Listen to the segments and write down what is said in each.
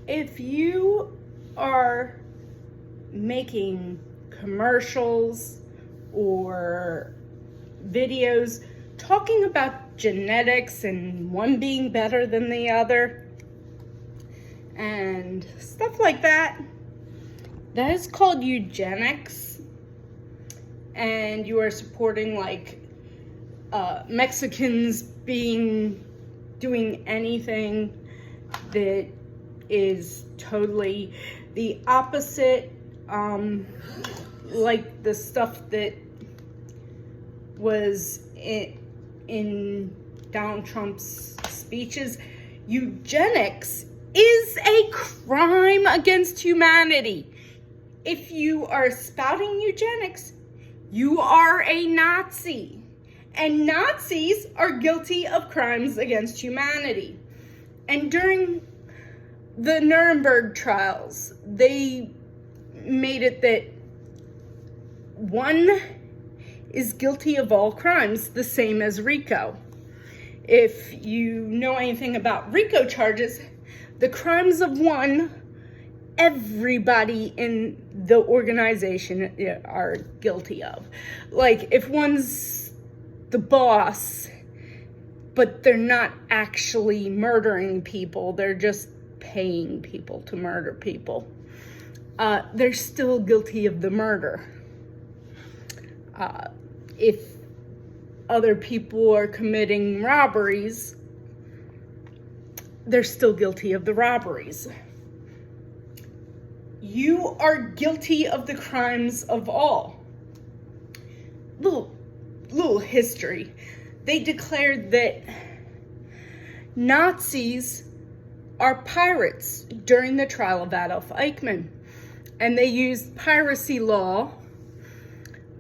If you are making commercials or videos talking about genetics and one being better than the other and stuff like that, that is called eugenics, and you are supporting Mexicans doing anything that is totally the opposite, like the stuff that was in Donald Trump's speeches. Eugenics is a crime against humanity. If you are spouting eugenics, you are a Nazi. And Nazis are guilty of crimes against humanity. And during the Nuremberg trials, they made it that one is guilty of all crimes, the same as RICO. If you know anything about RICO charges, the crimes of one, everybody in the organization are guilty of. Like, if one's the boss, but they're not actually murdering people, they're just paying people to murder people, they're still guilty of the murder. If other people are committing robberies, they're still guilty of the robberies. You are guilty of the crimes of all. Little history. They declared that Nazis are pirates during the trial of Adolf Eichmann. And they used piracy law,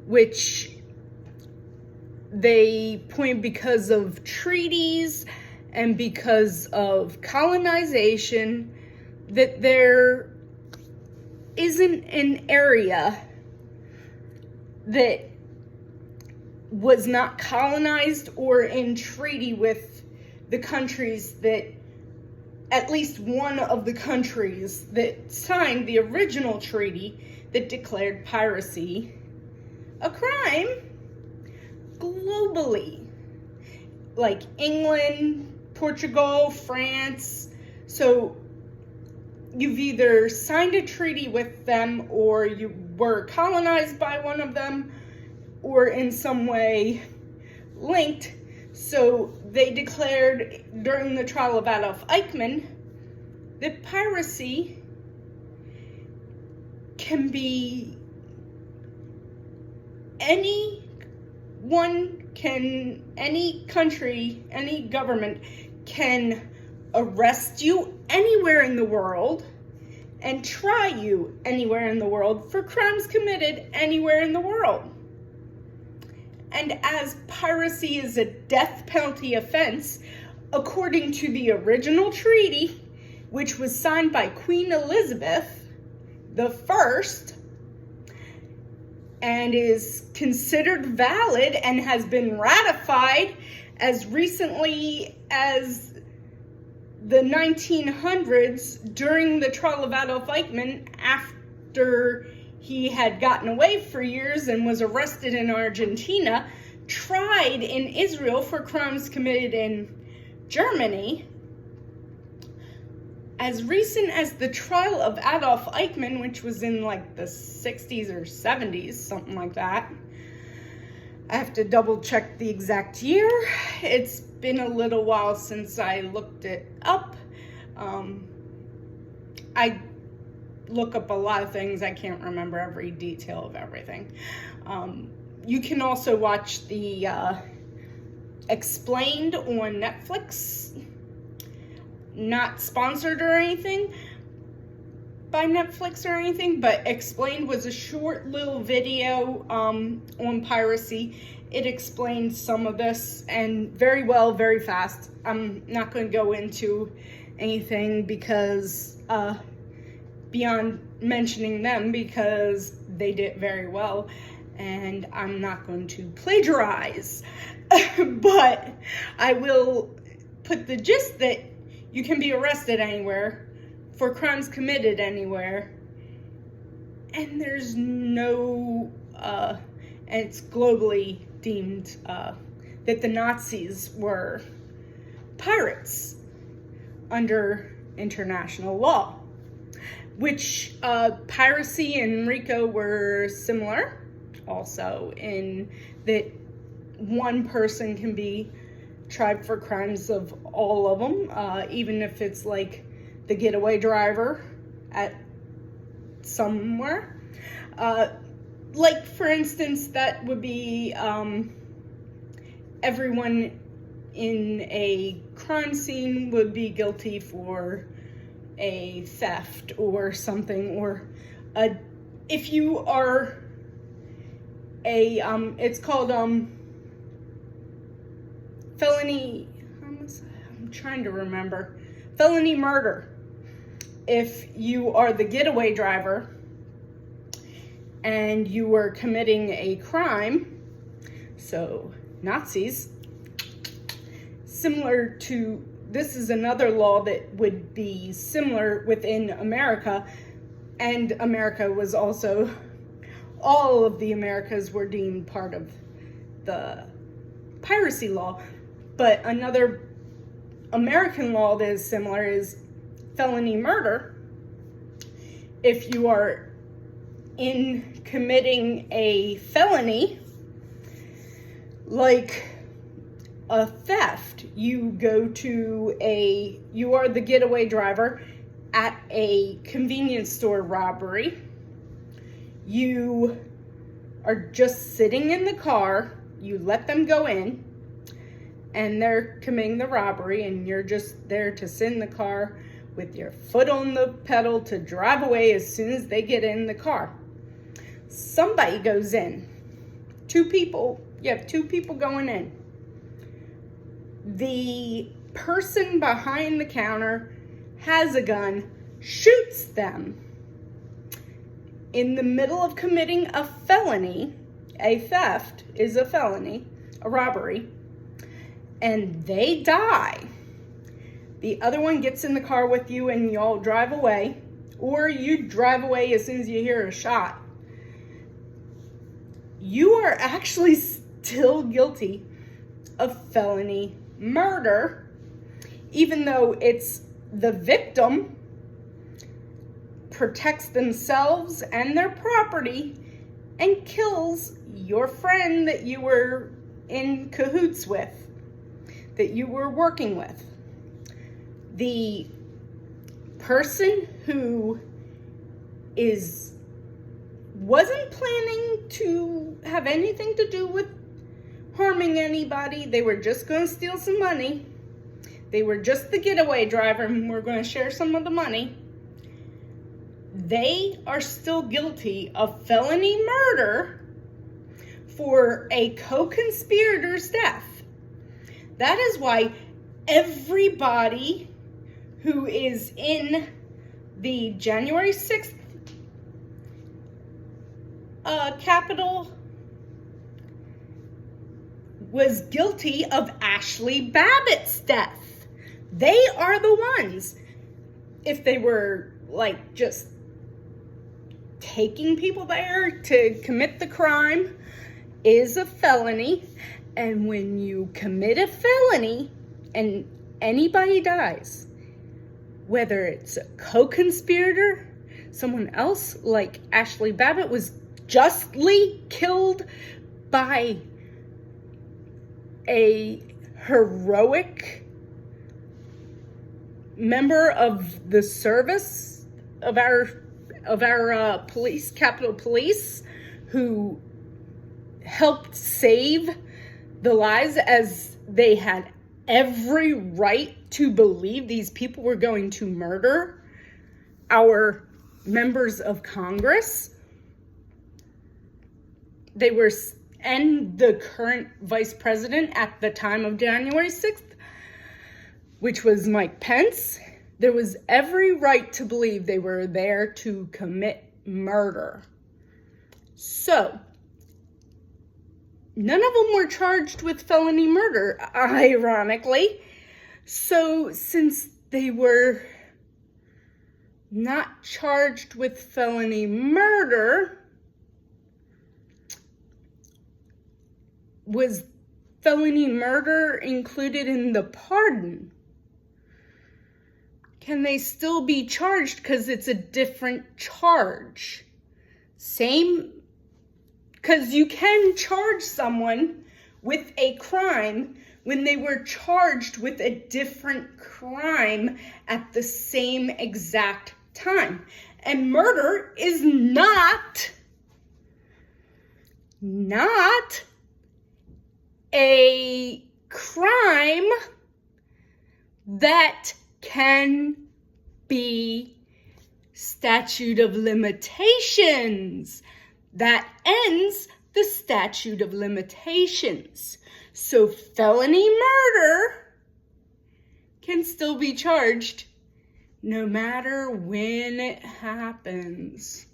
which they point because of treaties and because of colonization, that there isn't an area that was not colonized or in treaty with the countries that, at least one of the countries that signed the original treaty that declared piracy a crime globally. Like England, Portugal, France. So you've either signed a treaty with them, or you were colonized by one of them, or in some way linked. So they declared during the trial of Adolf Eichmann that piracy can be any country, any government can arrest you anywhere in the world and try you anywhere in the world for crimes committed anywhere in the world. And as piracy is a death penalty offense, according to the original treaty, which was signed by Queen Elizabeth I, and is considered valid and has been ratified as recently as the 1900s during the trial of Adolf Eichmann, after he had gotten away for years and was arrested in Argentina, tried in Israel for crimes committed in Germany. As recent as the trial of Adolf Eichmann, which was in like the 60s or 70s, something like that. I have to double check the exact year. It's been a little while since I looked it up. I look up a lot of things. I can't remember every detail of everything. You can also watch the Explained on Netflix. Not sponsored or anything by Netflix or anything, but Explained was a short little video on piracy. It explained some of this, and very well, very fast. I'm not going to go into anything because beyond mentioning them, because they did very well, and I'm not going to plagiarize. But I will put the gist that you can be arrested anywhere for crimes committed anywhere. And there's no, and it's globally deemed that the Nazis were pirates under international law, which piracy and RICO were similar also in that one person can be tried for crimes of all of them, even if it's like the getaway driver at somewhere. Like, for instance, that would be everyone in a crime scene would be guilty for a theft or something, or if you are it's called felony, I'm trying to remember, felony murder. If you are the getaway driver and you were committing a crime, so Nazis, similar to, this is another law that would be similar within America, and America was also, all of the Americas were deemed part of the piracy law, but another American law that is similar is felony murder. If you are in committing a felony, like a theft, you are the getaway driver at a convenience store robbery. You are just sitting in the car, you let them go in, and they're committing the robbery, and you're just there to sit in the car with your foot on the pedal to drive away as soon as they get in the car. Somebody goes in. You have two people going in. The person behind the counter has a gun, shoots them. In the middle of committing a felony, a theft is a felony, a robbery, and they die. The other one gets in the car with you and you all drive away, or you drive away as soon as you hear a shot. You are actually still guilty of felony murder, even though it's the victim protects themselves and their property and kills your friend that you were in cahoots with, that you were working with. The person who wasn't planning to have anything to do with harming anybody, they were just going to steal some money, they were just the getaway driver and we're going to share some of the money, they are still guilty of felony murder for a co-conspirator's death. That is why everybody who is in the January 6th Capitol was guilty of Ashley Babbitt's death. They are the ones. If they were like just taking people there to commit the crime is a felony, and when you commit a felony and anybody dies, whether it's a co-conspirator, someone else like Ashley Babbitt was justly killed by a heroic member of the service of our police, Capitol Police, who helped save the lives, as they had every right to believe these people were going to murder our members of Congress. They were, and the current vice president at the time of January 6th, which was Mike Pence. There was every right to believe they were there to commit murder. So, none of them were charged with felony murder, ironically. So, since they were not charged with felony murder, was felony murder included in the pardon? Can they still be charged because it's a different charge? Same, because you can charge someone with a crime when they were charged with a different crime at the same exact time. And murder is not a crime that can be statute of limitations. That ends the statute of limitations. So felony murder can still be charged no matter when it happens.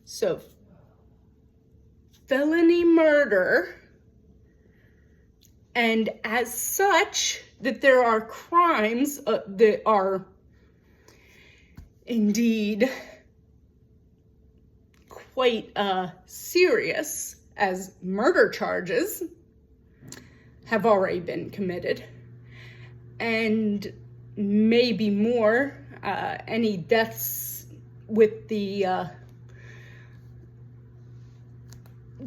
So felony murder, and as such, that there are crimes that are indeed quite serious, as murder charges have already been committed, and maybe more. Any deaths with the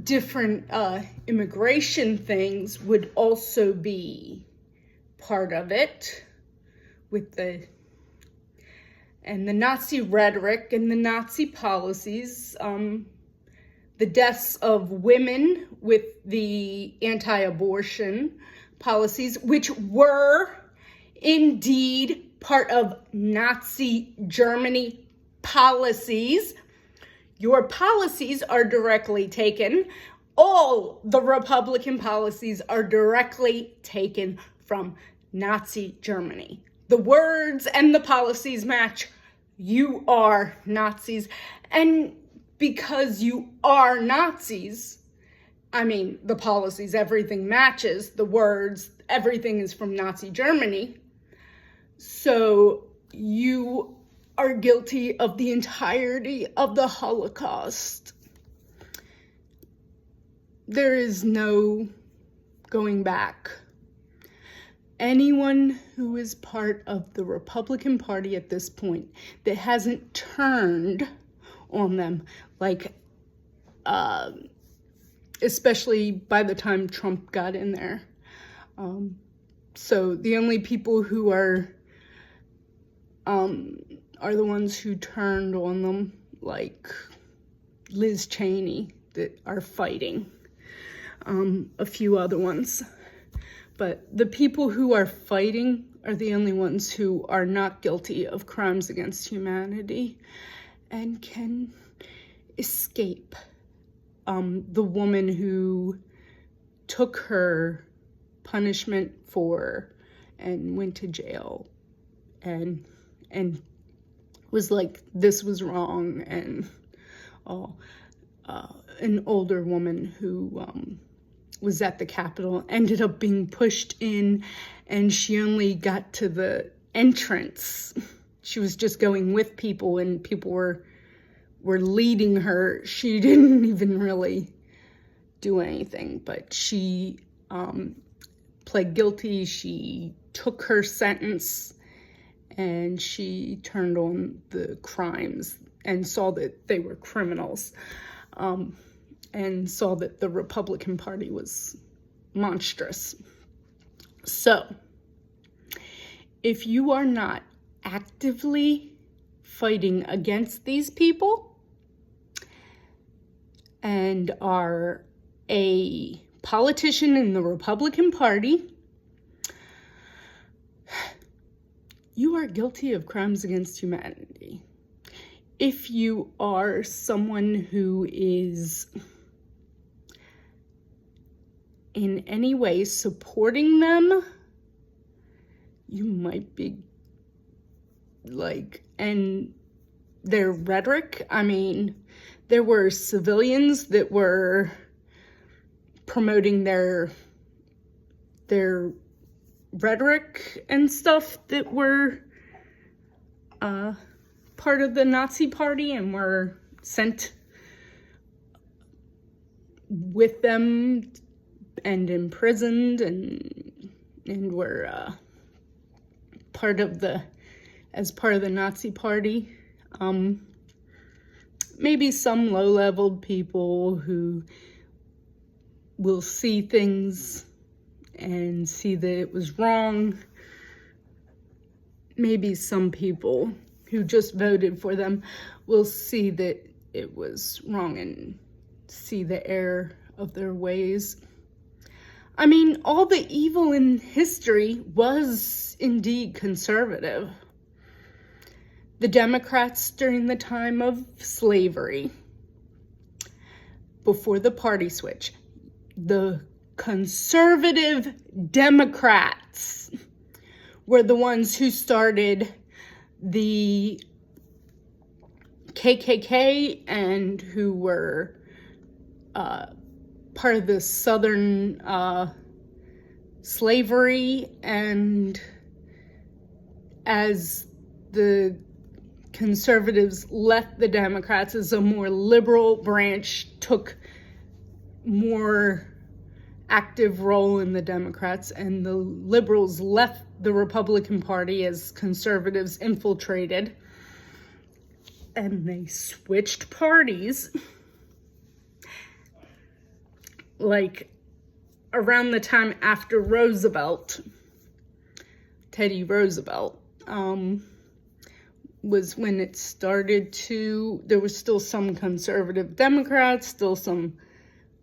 different immigration things would also be part of it, with the Nazi rhetoric and the Nazi policies, the deaths of women with the anti-abortion policies, which were indeed part of Nazi Germany policies. Your policies are directly taken. All the Republican policies are directly taken from Nazi Germany. The words and the policies match. You are Nazis. And because you are Nazis, I mean, the policies, everything matches. The words, everything is from Nazi Germany. So you are guilty of the entirety of the Holocaust. There is no going back. Anyone who is part of the Republican Party at this point that hasn't turned on them, like, especially by the time Trump got in there. So the only people who are the ones who turned on them, like Liz Cheney, that are fighting. A few other ones. But the people who are fighting are the only ones who are not guilty of crimes against humanity and can escape. The woman who took her punishment and went to jail and was like, this was wrong, and an older woman who was at the Capitol ended up being pushed in, and she only got to the entrance. She was just going with people, and people were leading her. She didn't even really do anything, but she pled guilty. She took her sentence, and she turned on the crimes and saw that they were criminals, and saw that the Republican Party was monstrous. So, if you are not actively fighting against these people and are a politician in the Republican Party, you are guilty of crimes against humanity. If you are someone who is in any way supporting them, you might be and their rhetoric, I mean, there were civilians that were promoting their rhetoric and stuff that were part of the Nazi Party and were sent with them and imprisoned and were as part of the Nazi Party. Maybe some low-leveled people who will see things and see that it was wrong. Maybe some people who just voted for them will see that it was wrong and see the error of their ways. I mean, all the evil in history was indeed conservative. The Democrats during the time of slavery, before the party switch, the conservative Democrats were the ones who started the KKK and who were part of the Southern slavery, and as the conservatives left the Democrats, as a more liberal branch took more active role in the Democrats, and the liberals left the Republican Party as conservatives infiltrated, and they switched parties like around the time after Roosevelt, Teddy Roosevelt, was when it started to, there was still some conservative Democrats, still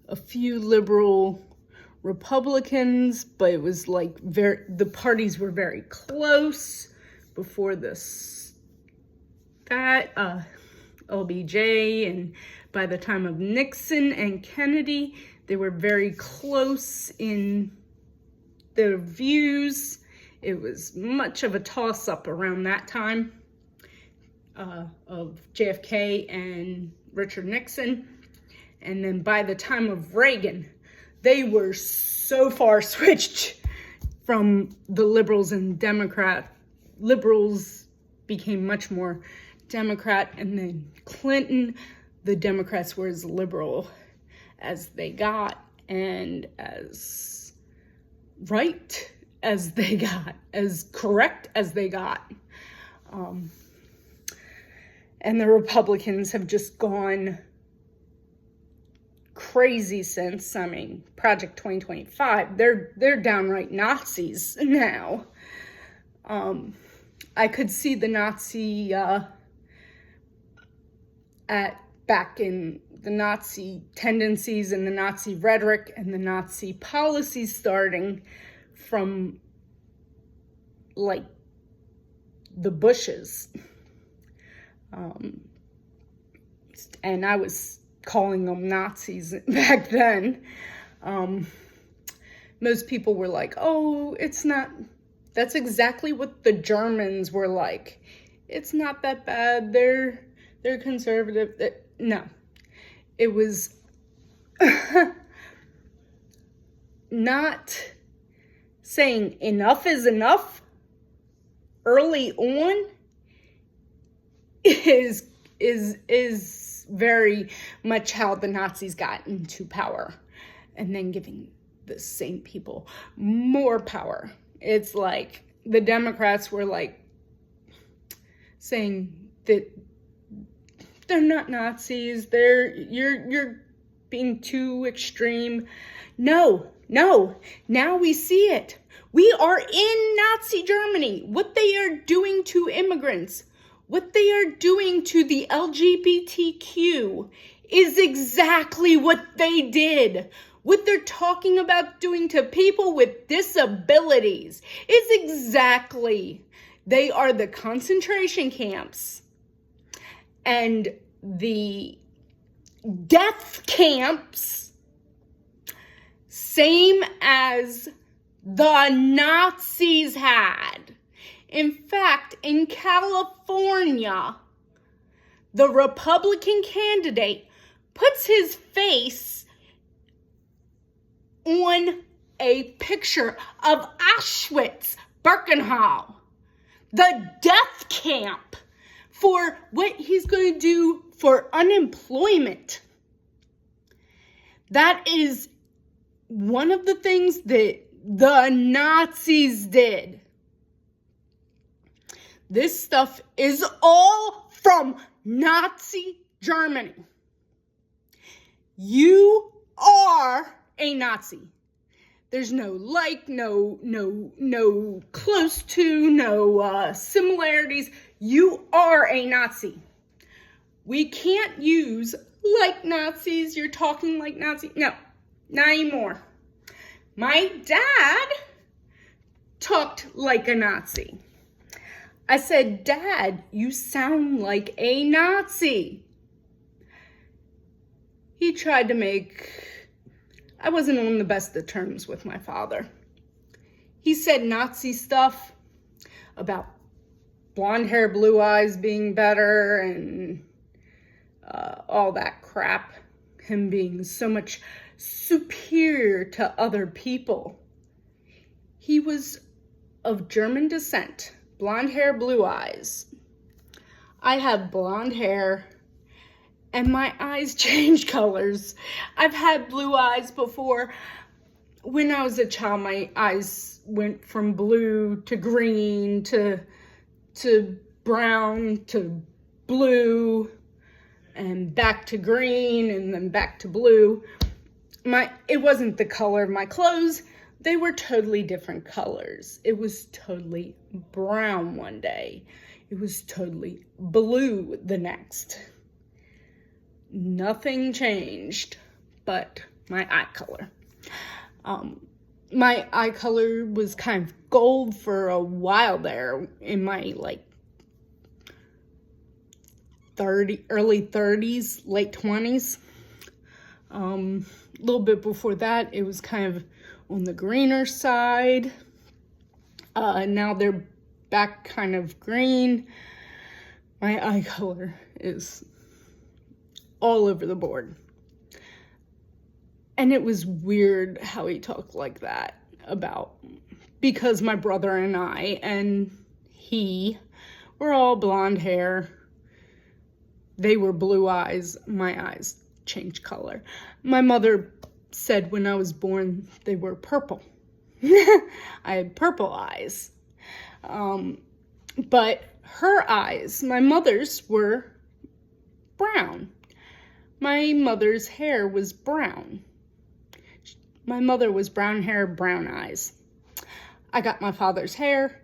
a few liberal Republicans, but it was like the parties were very close before LBJ, and by the time of Nixon and Kennedy, they were very close in their views. It was much of a toss-up around that time of JFK and Richard Nixon. And then by the time of Reagan, they were so far switched from the liberals and Democrat. Liberals became much more Democrat, and then Clinton, the Democrats were as liberal as they got and as right as they got, as correct as they got. And the Republicans have just gone crazy since. I mean, Project 2025, they're downright Nazis now. I could see the Nazi back in the Nazi tendencies and the Nazi rhetoric and the Nazi policies starting from like the Bushes. And I was calling them Nazis back then. Most people were like, oh, it's not, that's exactly what the Germans were like. It's not that bad. They're conservative. No, it was not saying enough is enough early on is very much how the Nazis got into power, and then giving the same people more power. It's like the Democrats were like saying that they're not Nazis, you're being too extreme. No, now we see it. We are in Nazi Germany. What they are doing to immigrants, what they are doing to the LGBTQ is exactly what they did. What they're talking about doing to people with disabilities is exactly, they are the concentration camps and the death camps, same as the Nazis had. In fact, in California, the Republican candidate puts his face on a picture of Auschwitz-Birkenau, the death camp for what he's going to do for unemployment. That is one of the things that the Nazis did. This stuff is all from Nazi Germany. You are a Nazi. There's no no close to, no similarities. You are a Nazi. We can't use like Nazis, you're talking like Nazis. No, not anymore. My dad talked like a Nazi. I said, Dad, you sound like a Nazi. He tried to I wasn't on the best of terms with my father. He said Nazi stuff about blonde hair, blue eyes being better and all that crap. Him being so much superior to other people. He was of German descent. Blonde hair, blue eyes. I have blonde hair and my eyes change colors. I've had blue eyes before. When I was a child, my eyes went from blue to green to brown to blue and back to green and then back to blue. It wasn't the color of my clothes. They were totally different colors. It was totally brown one day. It was totally blue the next. Nothing changed but my eye color. My eye color was kind of gold for a while there in my early 30s, late 20s. A little bit before that, it was kind of on the greener side. Now they're back kind of green. My eye color is all over the board. And it was weird how he talked like that because my brother and I and he were all blonde hair. They were blue eyes. My eyes changed color. My mother said when I was born, they were purple. I had purple eyes. But her eyes, my mother's, were brown. My mother's hair was brown. My mother was brown hair, brown eyes. I got my father's hair.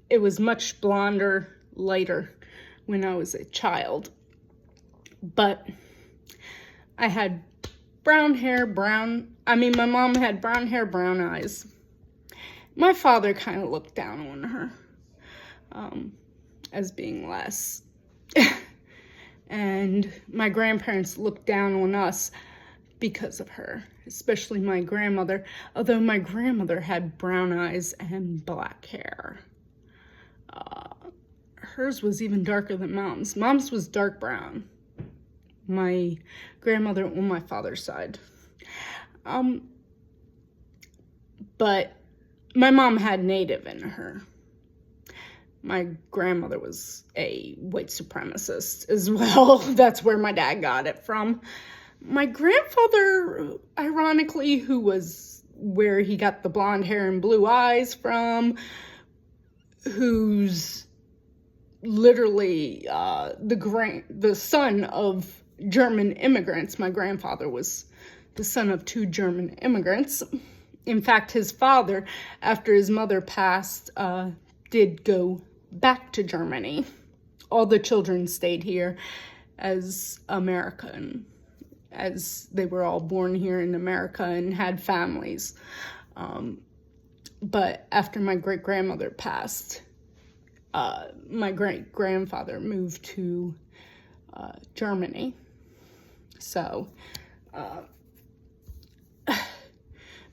It was much blonder, lighter when I was a child. But I had brown hair, my mom had brown hair, brown eyes. My father kind of looked down on her as being less. And my grandparents looked down on us because of her, especially my grandmother, although my grandmother had brown eyes and black hair. Hers was even darker than Mom's. Mom's was dark brown. My grandmother on my father's side. But my mom had Native in her. My grandmother was a white supremacist as well. That's where my dad got it from. My grandfather, ironically, who was where he got the blonde hair and blue eyes from, who's literally the son of German immigrants. My grandfather was the son of 2 German immigrants. In fact, his father, after his mother passed, did go back to Germany. All the children stayed here as American, as they were all born here in America and had families. But after my great-grandmother passed, my great-grandfather moved to Germany. So,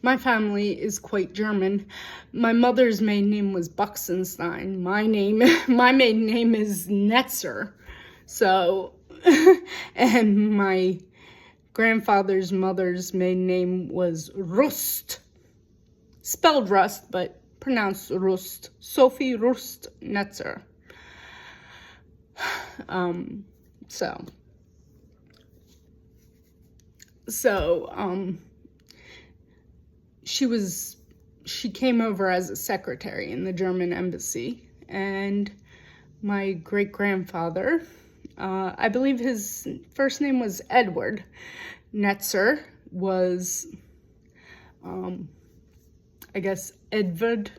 my family is quite German. My mother's maiden name was Buxenstein. My maiden name is Netzer. So, and my grandfather's mother's maiden name was Rust. Spelled Rust, but pronounced Rust. Sophie Rust Netzer. So she came over as a secretary in the German embassy, and my great-grandfather, I believe his first name was Edward. Netzer was, I guess Edvard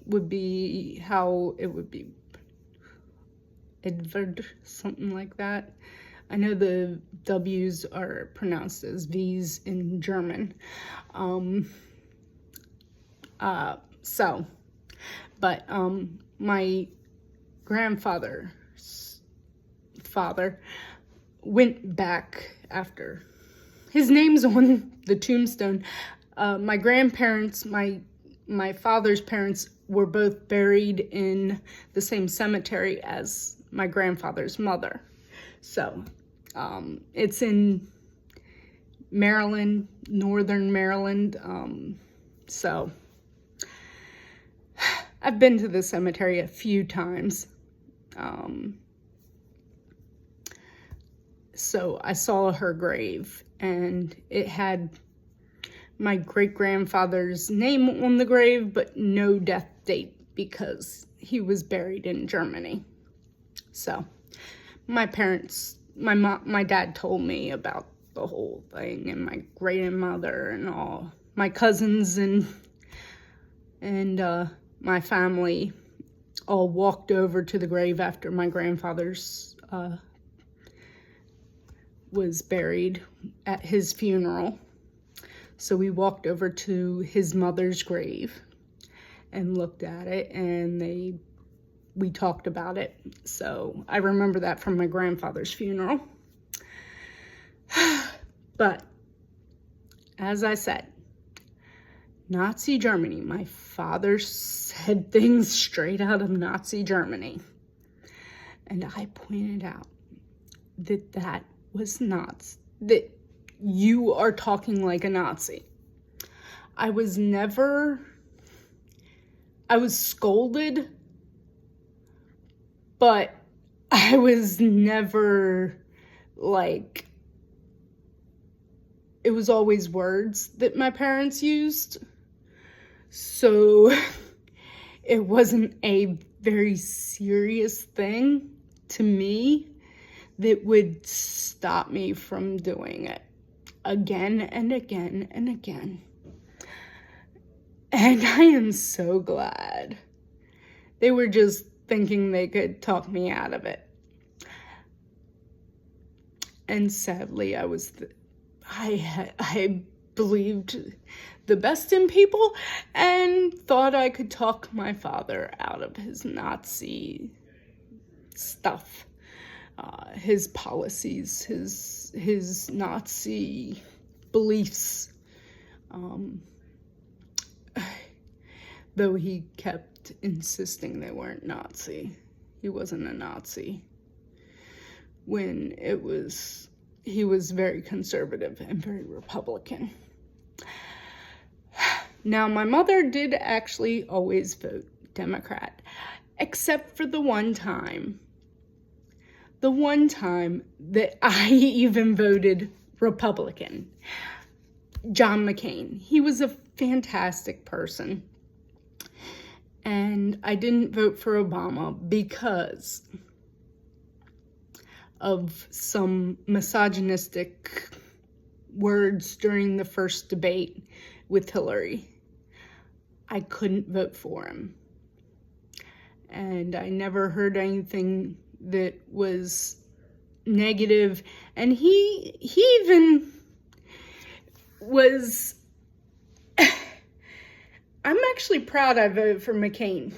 would be how it would be. Edvard, something like that. I know the W's are pronounced as V's in German. My grandfather's father went back after. His name's on the tombstone. My grandparents, my father's parents were both buried in the same cemetery as my grandfather's mother. So, it's in Maryland, northern Maryland. So, I've been to the cemetery a few times. So I saw her grave, and it had my great-grandfather's name on the grave, but no death date because he was buried in Germany. So my dad told me about the whole thing, and my grandmother and all my cousins and my family all walked over to the grave after my grandfather's was buried at his funeral. So we walked over to his mother's grave and looked at it, and we talked about it. So I remember that from my grandfather's funeral. But as I said, Nazi Germany, my father said things straight out of Nazi Germany. And I pointed out that was not, that you are talking like a Nazi. I was scolded, but I was never like, it was always words that my parents used. So it wasn't a very serious thing to me that would stop me from doing it again and again and again. And I am so glad. They were just thinking they could talk me out of it. And sadly, I believed the best in people and thought I could talk my father out of his Nazi stuff. His policies, his Nazi beliefs, though he kept insisting they weren't Nazi. He wasn't a Nazi. He was very conservative and very Republican. Now, my mother did actually always vote Democrat, except for the one time that I even voted Republican. John McCain. He was a fantastic person. And I didn't vote for Obama because of some misogynistic words during the first debate with Hillary. I couldn't vote for him. And I never heard anything that was negative, and he even was, I'm actually proud I voted for McCain,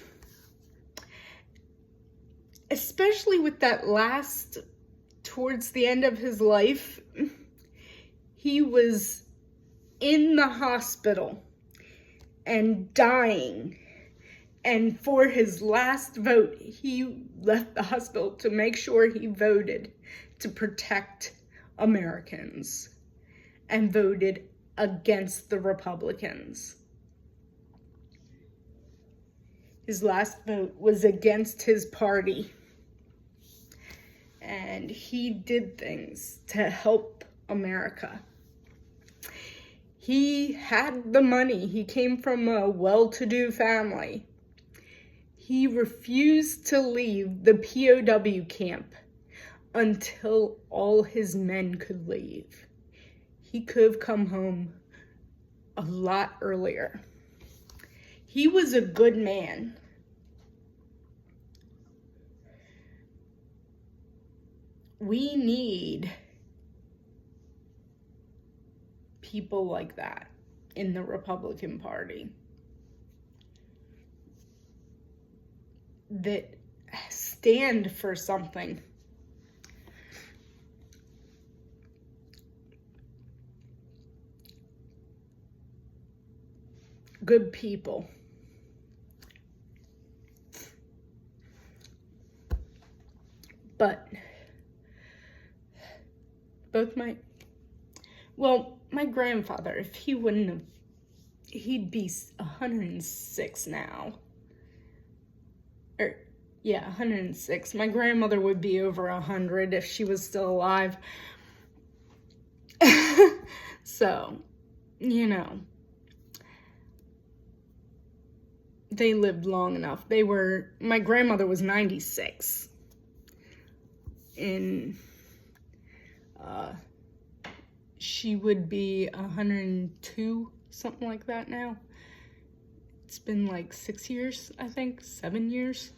especially with that towards the end of his life, he was in the hospital and dying. And for his last vote, he left the hospital to make sure he voted to protect Americans and voted against the Republicans. His last vote was against his party. and he did things to help America. He had the money. He came from a well-to-do family. He refused to leave the POW camp until all his men could leave. He could have come home a lot earlier. He was a good man. We need people like that in the Republican Party that stand for something. Good people. But my grandfather, if he wouldn't have, he'd be 106 now. 106. My grandmother would be over 100 if she was still alive. So, they lived long enough. My grandmother was 96. And she would be 102, something like that now. It's been like 6 years, I think, 7 years.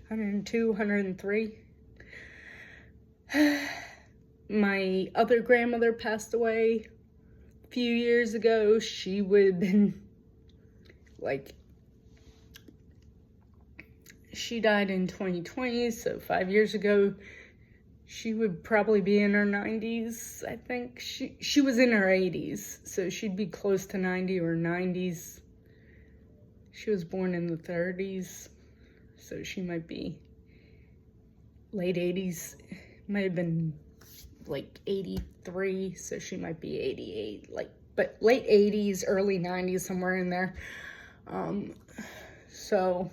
102, 103. My other grandmother passed away a few years ago. She would have been she died in 2020, so 5 years ago. She would probably be in her 90s, I think. She was in her 80s, so she'd be close to 90 or 90s. She was born in the 30s, so she might be late 80s. Might have been like 83, so she might be 88. But late 80s, early 90s, somewhere in there. So...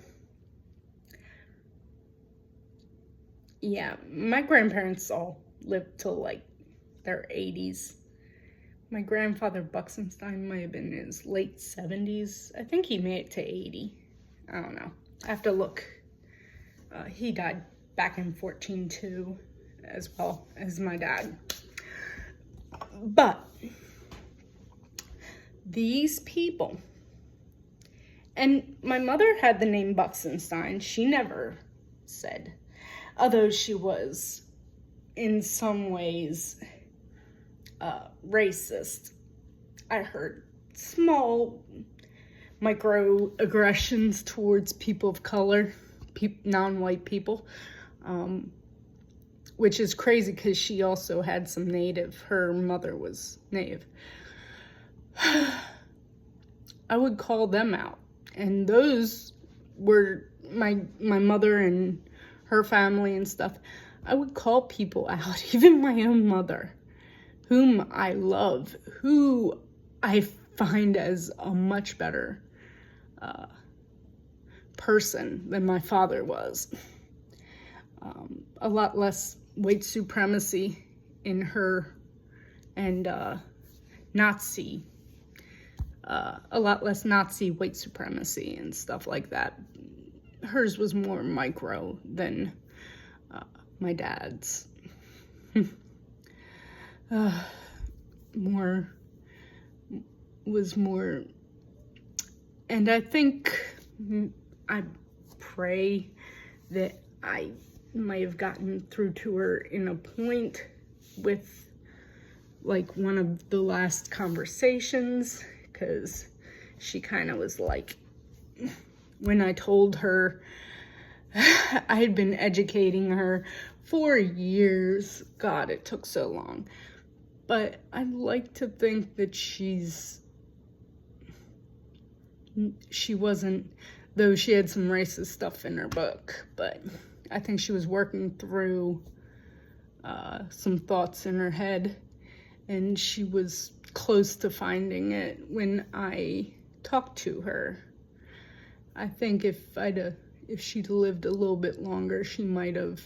yeah, my grandparents all lived till their 80s. My grandfather Buxenstein might have been in his late 70s. I think he made it to 80. I don't know. I have to look. He died back in 14 too, as well as my dad. But these people, and my mother had the name Buxenstein. She never said, although she was in some ways racist. I heard small microaggressions towards people of color, non-white people, which is crazy because she also had some Native. Her mother was Native. I would call them out, and those were my mother and her family and stuff. I would call people out, even my own mother, whom I love, who I find as a much better person than my father was. A lot less white supremacy in her, and Nazi, a lot less Nazi white supremacy and stuff like that. Hers was more micro than my dad's. Was more, and I think, I pray that I might have gotten through to her in a point with one of the last conversations, because she kind of was when I told her I had been educating her for years. God, it took so long. But I'd like to think that she wasn't, though she had some racist stuff in her book, but I think she was working through some thoughts in her head, and she was close to finding it when I talked to her. I think if if she'd lived a little bit longer, she might have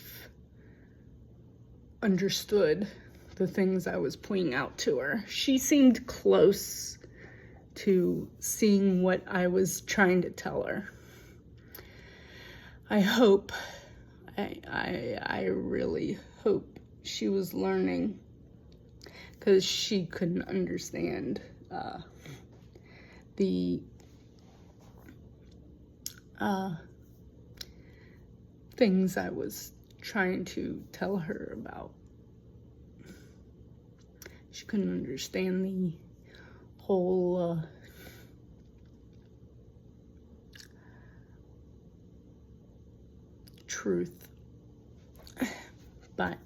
understood the things I was pointing out to her. She seemed close to seeing what I was trying to tell her. I hope, I really hope she was learning, because she couldn't understand the things I was trying to tell her about. She couldn't understand the whole truth. But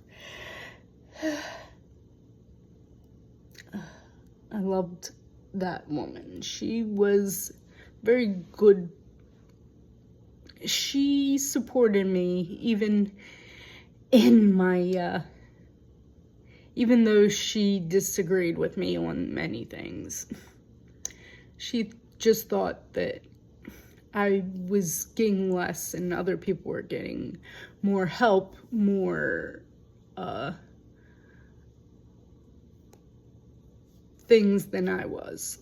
I loved that woman. She was very good. She supported me even in my, even though she disagreed with me on many things. She just thought that I was getting less and other people were getting more help, more things than I was,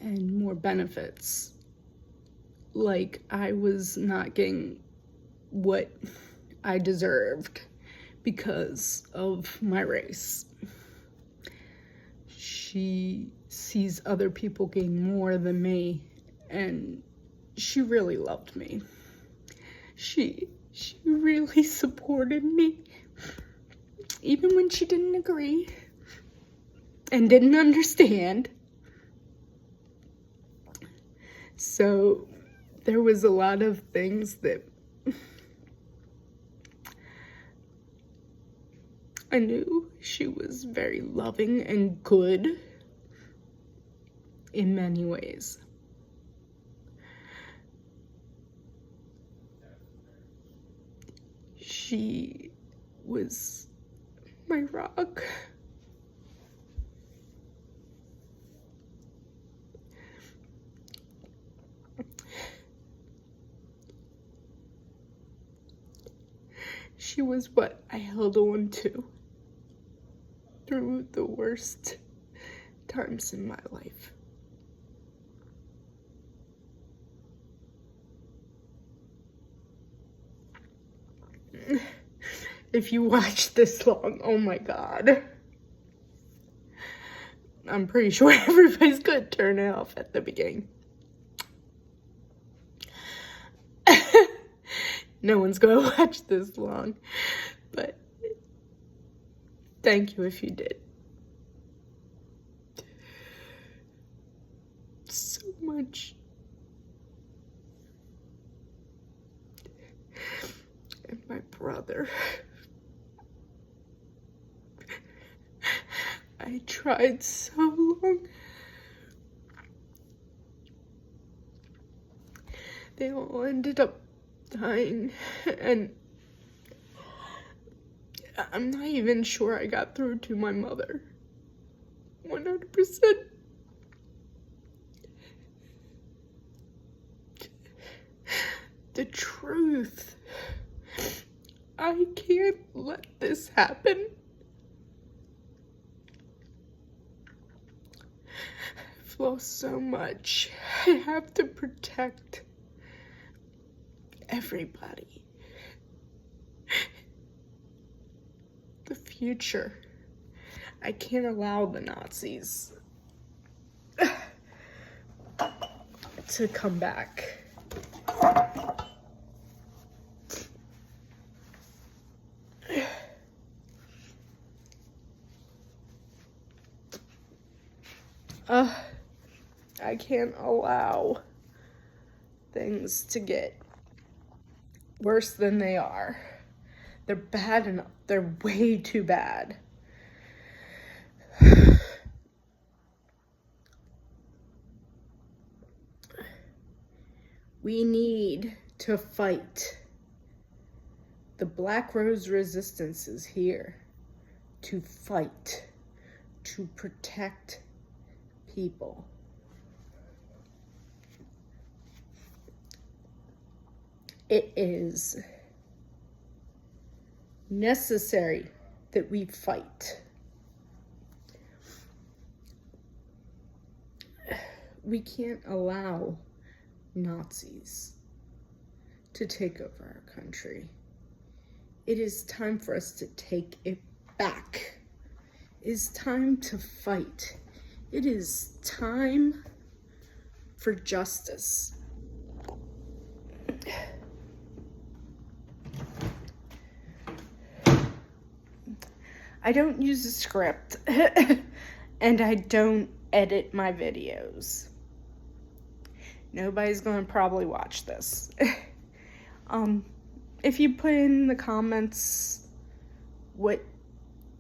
and more benefits. Like I was not getting what I deserved because of my race. She sees other people getting more than me, and she really loved me. She really supported me, even when she didn't agree and didn't understand. So there was a lot of things that I knew she was very loving and good in many ways. She was my rock. She was what I held on to through the worst times in my life. If you watch this long, oh my God. I'm pretty sure everybody's gonna turn it off at the beginning. No one's gonna watch this long, but thank you if you did. So much. And my brother. I tried so long. They all ended up dying, and I'm not even sure I got through to my mother 100%. The truth. I can't let this happen. I've lost so much. I have to protect everybody. The future. I can't allow the Nazis to come back. I can't allow things to get worse than they are. They're bad enough. They're way too bad. We need to fight. The Black Rose Resistance is here to fight, to protect people. It is necessary that we fight. We can't allow Nazis to take over our country. It is time for us to take it back. It is time to fight. It is time for justice. I don't use a script and I don't edit my videos. Nobody's gonna probably watch this. If you put in the comments what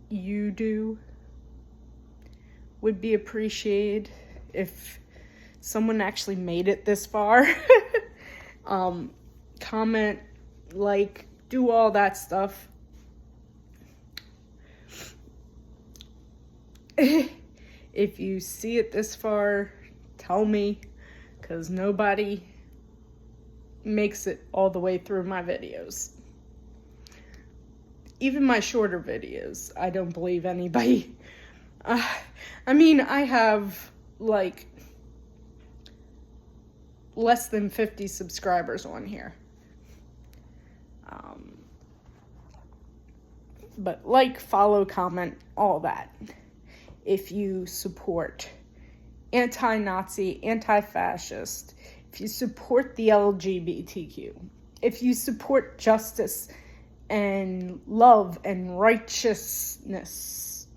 you do, would be appreciated. If someone actually made it this far, comment, like, do all that stuff. If you see it this far, tell me, because nobody makes it all the way through my videos. Even my shorter videos, I don't believe anybody. I mean, I have like less than 50 subscribers on here. But like, follow, comment, all that. If you support anti-Nazi, anti-fascist, if you support the LGBTQ, if you support justice and love and righteousness,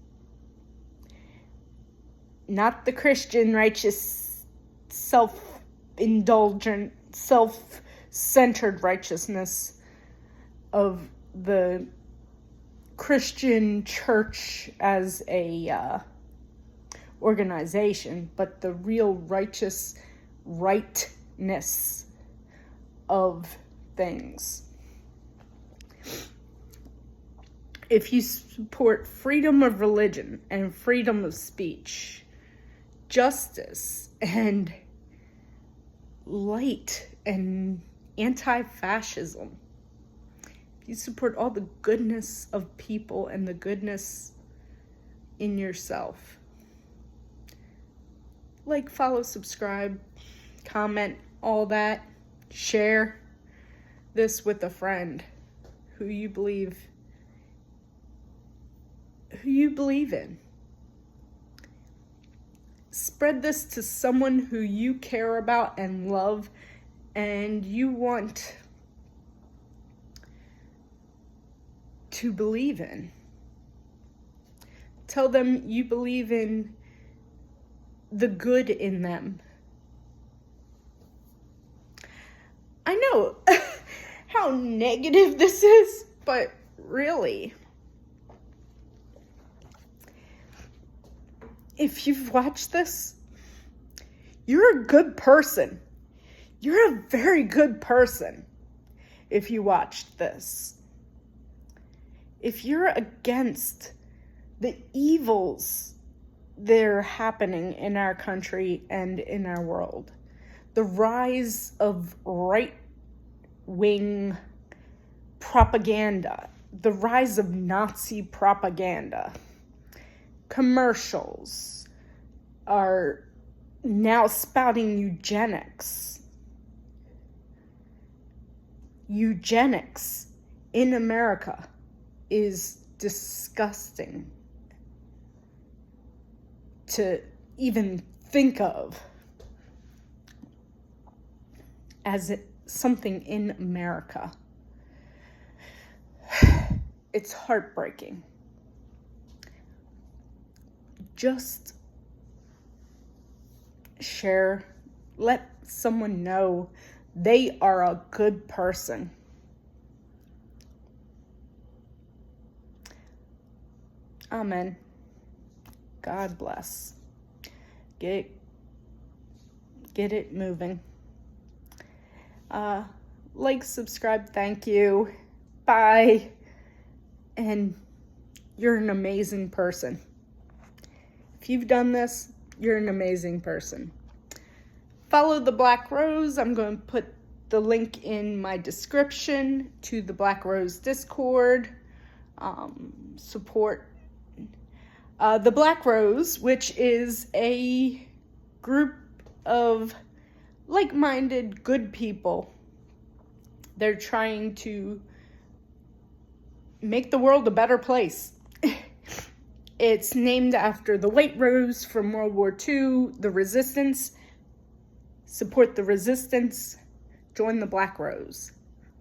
not the Christian righteous, self-indulgent, self-centered righteousness of the Christian church as a organization, but the real righteous rightness of things. If you support freedom of religion and freedom of speech, justice and light and anti-fascism, if you support all the goodness of people and the goodness in yourself, like, follow, subscribe, comment, all that. Share this with a friend who you believe in. Spread this to someone who you care about and love and you want to believe in. Tell them you believe in the good in them. I know how negative this is, but really, if you've watched this, you're a good person. You're a very good person if you watched this. If you're against the evils that are happening in our country and in our world, the rise of right-wing propaganda, the rise of Nazi propaganda, commercials are now spouting eugenics. Eugenics in America is disgusting to even think of as something in America. It's heartbreaking. Just share, let someone know they are a good person. Amen. God bless. Get it moving. Like, subscribe, thank you. Bye. And you're an amazing person. If you've done this, you're an amazing person. Follow the Black Rose. I'm going to put the link in my description to the Black Rose Discord. Support the Black Rose, which is a group of like-minded, good people. They're trying to make the world a better place. It's named after the White Rose from World War II, the Resistance. Support the Resistance. Join the Black Rose.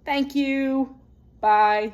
Thank you. Bye.